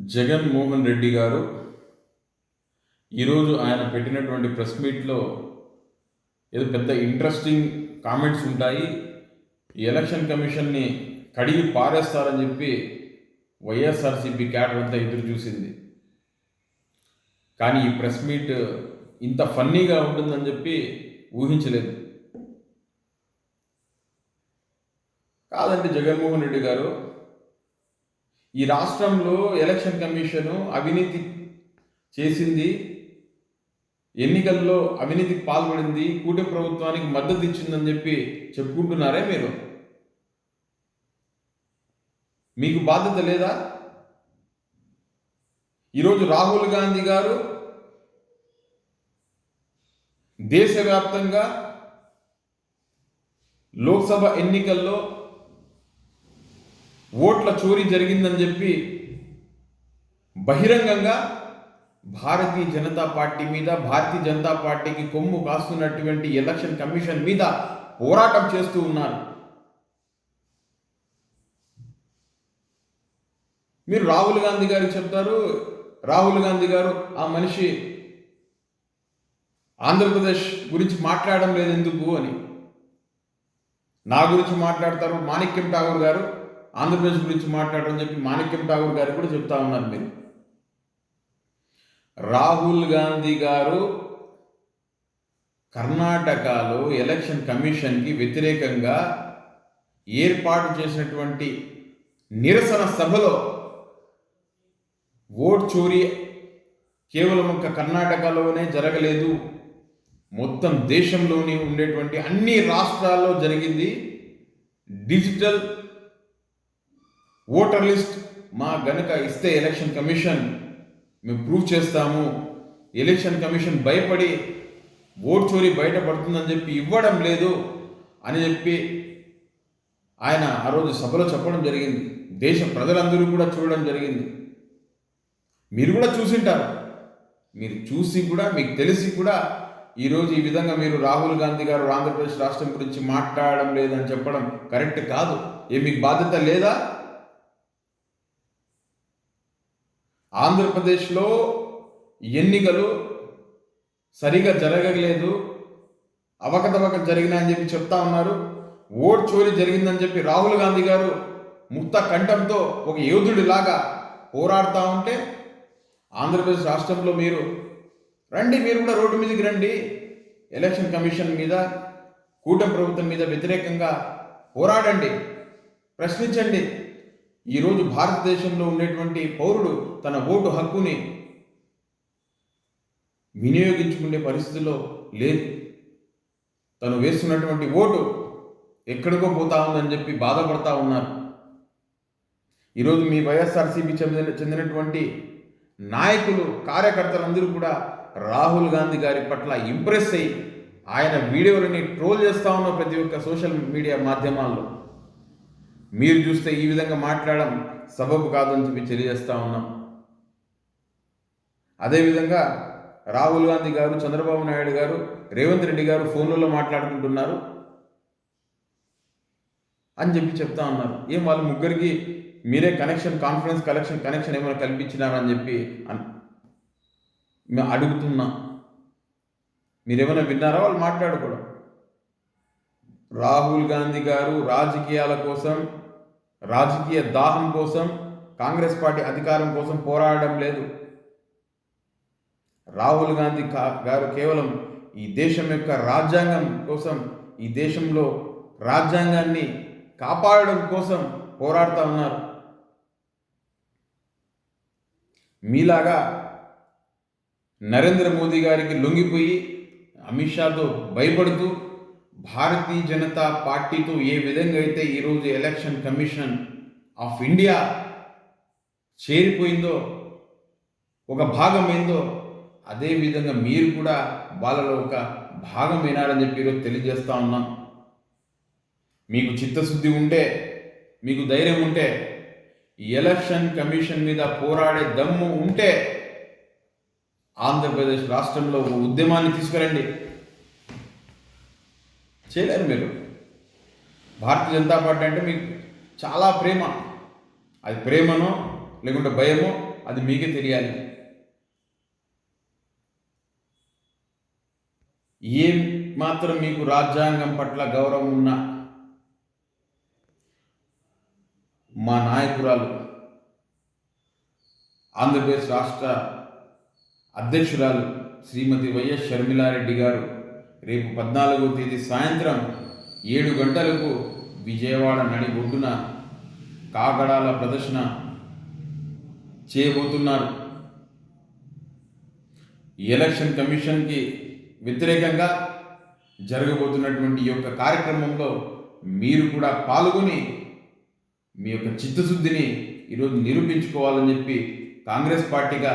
జగన్మోహన్ రెడ్డి గారు ఈరోజు ఆయన పెట్టినటువంటి ప్రెస్ మీట్లో ఏదో పెద్ద ఇంట్రెస్టింగ్ కామెంట్స్ ఉంటాయి, ఈ ఎలక్షన్ కమిషన్ని కడిగి పారేస్తారని చెప్పి వైఎస్ఆర్సీపీ క్యాడర్ అంతా ఎదురు చూసింది. కానీ ఈ ప్రెస్ మీట్ ఇంత ఫన్నీగా ఉంటుందని చెప్పి ఊహించలేదు. కాదండి జగన్మోహన్ రెడ్డి గారు, ఈ రాష్ట్రంలో ఎలక్షన్ కమిషను అవినీతి చేసింది, ఎన్నికల్లో అవినీతికి పాల్పడింది, కూటమి ప్రభుత్వానికి మద్దతు ఇచ్చిందని చెప్పి చెప్పుకుంటున్నారే మీరు? మీకు బాధ్యత లేదా? ఈరోజు రాహుల్ గాంధీ గారు దేశవ్యాప్తంగా లోక్సభ ఎన్నికల్లో ఓట్ల చోరీ జరిగిందని చెప్పి బహిరంగంగా భారతీయ జనతా పార్టీ మీద, భారతీయ జనతా పార్టీకి కొమ్ము కాస్తున్నటువంటి ఎలక్షన్ కమిషన్ మీద పోరాటం చేస్తూ ఉన్నారు. మీరు రాహుల్ గాంధీ గారికి చెప్తారు, రాహుల్ గాంధీ గారు ఆ మనిషి ఆంధ్రప్రదేశ్ గురించి మాట్లాడడం లేదు ఎందుకు అని. నా గురించి మాట్లాడతారు, మాణిక్యం ఠాగూర్ గారు ఆంధ్రప్రదేశ్ గురించి మాట్లాడని చెప్పి మాణిక్యం ఠాగూర్ గారు కూడా చెప్తా ఉన్నారు. మీరు రాహుల్ గాంధీ గారు కర్ణాటకలో ఎలక్షన్ కమిషన్కి వ్యతిరేకంగా ఏర్పాటు చేసినటువంటి నిరసన సభలో ఓట్ చోరీ కేవలం ఒక్క కర్ణాటకలోనే జరగలేదు, మొత్తం దేశంలోని ఉండేటువంటి అన్ని రాష్ట్రాల్లో జరిగింది. డిజిటల్ ఓటర్ లిస్ట్ మా గనక ఇస్తే ఎలక్షన్ కమిషన్ మేము ప్రూవ్ చేస్తాము, ఎలక్షన్ కమిషన్ భయపడి ఓట్ చోరీ బయటపడుతుందని చెప్పి ఇవ్వడం లేదు అని చెప్పి ఆయన ఆ రోజు సభలో చెప్పడం జరిగింది. దేశ ప్రజలందరూ కూడా చూడడం జరిగింది. మీరు కూడా చూసింటారు. మీరు చూసి కూడా, మీకు తెలిసి కూడా ఈరోజు ఈ విధంగా మీరు రాహుల్ గాంధీ గారు ఆంధ్రప్రదేశ్ రాష్ట్రం గురించి మాట్లాడడం లేదని చెప్పడం కరెక్ట్ కాదు. మీకు బాధ్యత లేదా? ఆంధ్రప్రదేశ్లో ఎన్నికలు సరిగా జరగలేదు, అవకతవకలు జరిగినాయని చెప్పి చెప్తా ఉన్నారు. ఓట్ చోరీ జరిగిందని చెప్పి రాహుల్ గాంధీ గారు ముక్త కంఠంతో ఒక యోధుడిలాగా పోరాడుతూ ఉంటే, ఆంధ్రప్రదేశ్ రాష్ట్రంలో మీరు రండి, మీరు కూడా రోడ్డు మీదకి రండి, ఎలక్షన్ కమిషన్ మీద, కూటమి ప్రభుత్వం మీద వ్యతిరేకంగా పోరాడండి, ప్రశ్నించండి. ఈరోజు భారతదేశంలో ఉండేటువంటి పౌరుడు తన ఓటు హక్కుని వినియోగించుకునే పరిస్థితిలో లేదు. తను వేస్తున్నటువంటి ఓటు ఎక్కడికో పోతా ఉందని చెప్పి బాధపడతా ఉన్నారు. ఈరోజు మీ వైఎస్ఆర్సీపీ చెందినటువంటి నాయకులు, కార్యకర్తలందరూ కూడా రాహుల్ గాంధీ గారి పట్ల ఇంప్రెస్ అయ్యి ఆయన వీడియోలని ట్రోల్ చేస్తూ ఉన్న ప్రతి ఒక్క సోషల్ మీడియా మాధ్యమాల్లో మీరు చూస్తే ఈ విధంగా మాట్లాడడం సబబు కాదని చెప్పి తెలియజేస్తూ ఉన్నాం. అదేవిధంగా రాహుల్ గాంధీ గారు, చంద్రబాబు నాయుడు గారు, రేవంత్ రెడ్డి గారు ఫోన్లలో మాట్లాడుకుంటున్నారు అని చెప్పి చెప్తా ఉన్నారు. ఏం వాళ్ళ ముగ్గురికి మీరే కాన్ఫరెన్స్ కనెక్షన్ ఏమైనా కల్పించినారని చెప్పి మేము అడుగుతున్నా. మీరేమైనా విన్నారా వాళ్ళు మాట్లాడుకోవడం? రాహుల్ గాంధీ గారు రాజకీయాల కోసం, రాజకీయ దాహం కోసం, కాంగ్రెస్ పార్టీ అధికారం కోసం పోరాడడం లేదు. రాహుల్ గాంధీ గారు కేవలం ఈ దేశం యొక్క రాజ్యాంగం కోసం, ఈ దేశంలో రాజ్యాంగాన్ని కాపాడడం కోసం పోరాడుతూ ఉన్నారు. మీలాగా నరేంద్ర మోదీ గారికి లొంగిపోయి, అమిత్ షాతో భయపడుతూ, భారతీయ జనతా పార్టీతో ఏ విధంగా అయితే ఈరోజు ఎలక్షన్ కమిషన్ ఆఫ్ ఇండియా చేరిపోయిందో, ఒక భాగమైందో, అదేవిధంగా మీరు కూడా వాళ్ళలో ఒక భాగమైనారని చెప్పి ఈరోజు తెలియజేస్తూ ఉన్నాం. మీకు చిత్తశుద్ధి ఉంటే, మీకు ధైర్యం ఉంటే, ఎలక్షన్ కమిషన్ మీద పోరాడే దమ్ము ఉంటే ఆంధ్రప్రదేశ్ రాష్ట్రంలో ఒక ఉద్యమాన్ని తీసుకురండి. చేయలేరు మీరు. భారతీయ జనతా పార్టీ అంటే మీకు చాలా ప్రేమ. అది ప్రేమనో లేకుంటే భయమో అది మీకే తెలియాలి. ఏం మాత్రం మీకు రాజ్యాంగం పట్ల గౌరవం ఉన్న మా నాయకురాలు ఆంధ్రప్రదేశ్ రాష్ట్ర అధ్యక్షురాలు శ్రీమతి వైఎస్ షర్మిలారెడ్డి గారు రేపు 14వ తేదీ సాయంత్రం 7 గంటలకు విజయవాడ నడిబొడ్డున కాగడాల ప్రదర్శన చేయబోతున్నారు. ఎలక్షన్ కమిషన్కి వ్యతిరేకంగా జరగబోతున్నటువంటి ఈ యొక్క కార్యక్రమంలో మీరు కూడా పాల్గొని మీ యొక్క చిత్తశుద్ధిని ఈరోజు నిరూపించుకోవాలని చెప్పి కాంగ్రెస్ పార్టీగా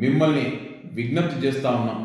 మిమ్మల్ని విజ్ఞప్తి చేస్తూ ఉన్నాం.